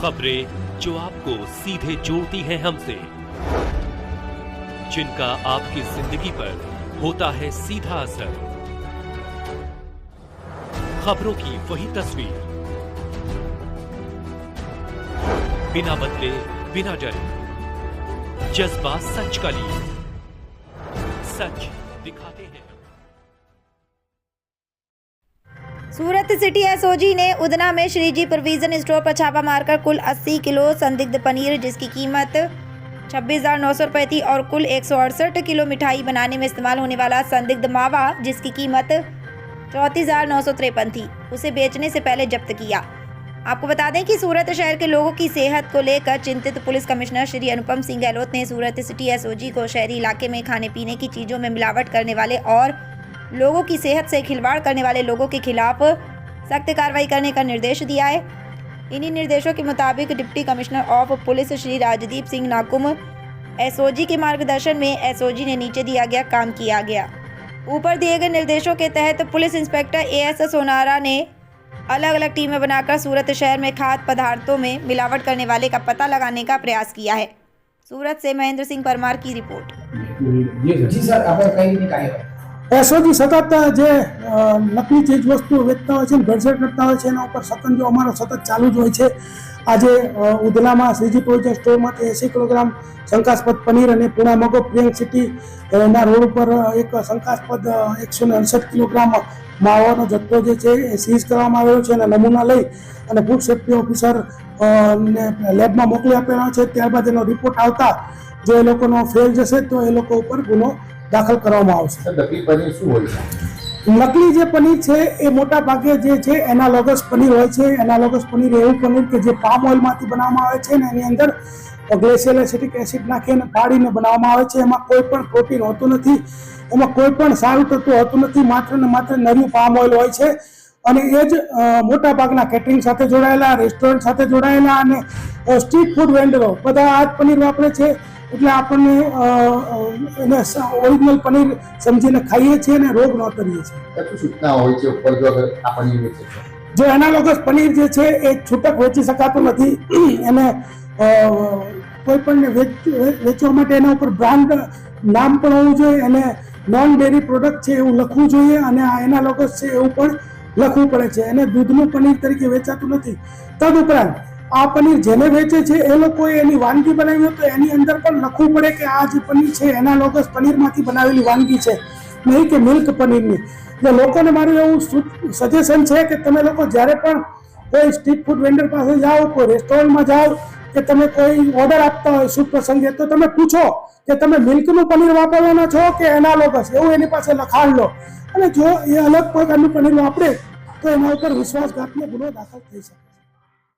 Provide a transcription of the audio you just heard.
खबरें जो आपको सीधे जोड़ती हैं हमसे, जिनका आपकी जिंदगी पर होता है सीधा असर। खबरों की वही तस्वीर, बिना बदले बिना डरे, जज्बा सच का लिए, सच दिखाते हैं। सूरत सिटी एसओजी ने उधना में श्रीजी प्रोविजन स्टोर पर छापा मारकर कुल 80 किलो संदिग्ध पनीर जिसकी कीमत 26,900 रुपये थी और कुल 168 किलो मिठाई बनाने में इस्तेमाल होने वाला संदिग्ध मावा जिसकी कीमत 34,953 थी, उसे बेचने से पहले जब्त किया। आपको बता दें कि सूरत शहर के लोगों की सेहत को लेकर चिंतित पुलिस कमिश्नर श्री अनुपम सिंह गहलोत ने सूरत सिटी एसओजी को शहरी इलाके में खाने पीने की चीज़ों में मिलावट करने वाले और लोगों की सेहत से खिलवाड़ करने वाले लोगों के खिलाफ सख्त कार्रवाई करने का निर्देश दिया है। इन्हीं निर्देशों के मुताबिक deputy commissioner of police Shri Rajdeep Singh Nakum SOG के मार्गदर्शन में एसओजी ने नीचे दिया गया काम किया गया। ऊपर दिए गए निर्देशों के तहत पुलिस इंस्पेक्टर एएस सोनारा ने अलग अलग टीमें बनाकर सूरत शहर में खाद्य पदार्थों में मिलावट करने वाले का पता लगाने का प्रयास किया है। सूरत से महेंद्र सिंह परमार की रिपोर्ट। जी सर, આપણે કઈ રીતે કાર્યવાહી એસઓજી સતત જે નકલી ચીજ વસ્તુઓ વેચતા હોય છે, ભેળસેળ કરતા હોય છે, એના ઉપર સતત અમારો સતત ચાલુ જ હોય છે। આજે ઉધનામાં શ્રીજી પ્રોવિઝન સ્ટોરમાંથી 80 કિલોગ્રામ શંકાસ્પદ પનીર અને પૂણા મગો પ્રિયંક સિટી ના રોડ ઉપર એક શંકાસ્પદ 168 કિલોગ્રામ માવાનો જથ્થો જે છે એ સીઝ કરવામાં આવેલો છે અને નમૂના લઈ અને ફૂડ સેફ્ટી ઓફિસર ને લેબમાં મોકલી આપેલો છે। ત્યારબાદ એનો રિપોર્ટ આવતા જો એ લોકોનો ફેલ જશે તો એ લોકો ઉપર ગુનો દાખલ કરવામાં આવશે। નકલી પનીર શું હોય છે? નકલી જે પનીર છે એ મોટા ભાગે જે છે એનાલોગસ પનીર હોય છે। એનાલોગસ પનીર એવું પનીર કે જે પામ ઓઇલમાંથી બનાવવામાં આવે છે ને એની અંદર ગ્લેશિયલ એસિટિક એસિડ નાખીને ફાડીને બનાવવામાં આવે છે। એમાં કોઈ પણ પ્રોટીન હોતું નથી, એમાં કોઈ પણ સારું તત્વ હોતું નથી, માત્ર ને માત્ર નર્યું પામ ઓઇલ હોય છે। અને એ જ મોટા ભાગના કેટરિંગ સાથે જોડાયેલા, રેસ્ટોરન્ટ સાથે જોડાયેલા અને સ્ટ્રીટ ફૂડ વેન્ડરો બધા આ જ પનીર વાપરે છે। એટલે આપણને એને ઓરિજિનલ પનીર સમજીને ખાઈએ છીએ અને રોગ નોતરીએ છીએ। શું સૂચના હોય છે ઉપર જો આ પનીર વેચે છે? જો એનાલોગસ પનીર જે છે એ છૂટક વેચી શકાતું નથી। એને કોઈ પણ વેચવા માટે એના ઉપર બ્રાન્ડ નામ પણ હોવું જોઈએ અને નોન ડેરી પ્રોડક્ટ છે એવું લખવું જોઈએ અને આ એનાલોગસ છે એવું પણ લખવું પડે છે। એને દૂધનું પનીર તરીકે વેચાતું નથી। તદુપરાંત આ પનીર જેને વેચે છે એ લોકોએ એની વાનગી બનાવી હોય તો એની અંદર પણ લખવું પડે કે આ જે પનીર છે એનાલોગસ પનીરમાંથી બનાવેલી વાનગી છે, નહીં કે મિલ્ક પનીરની। એટલે લોકોને મારું એવું સજેશન છે કે તમે લોકો જ્યારે પણ કોઈ સ્ટ્રીટ ફૂડ વેન્ડર પાસે જાઓ, કોઈ રેસ્ટોરન્ટમાં જાઓ કે તમે કોઈ ઓર્ડર આપતા હોય શુભ પ્રસંગે તો તમે પૂછો કે તમે મિલ્કનું પનીર વાપરવાના છો કે એનાલોગસ, એવું એની પાસે લખાણ લો। અને જો એ અલગ પ્રકારનું પનીર વાપરે તો એના ઉપર વિશ્વાસઘાતનો ગુનો દાખલ થઈ શકે।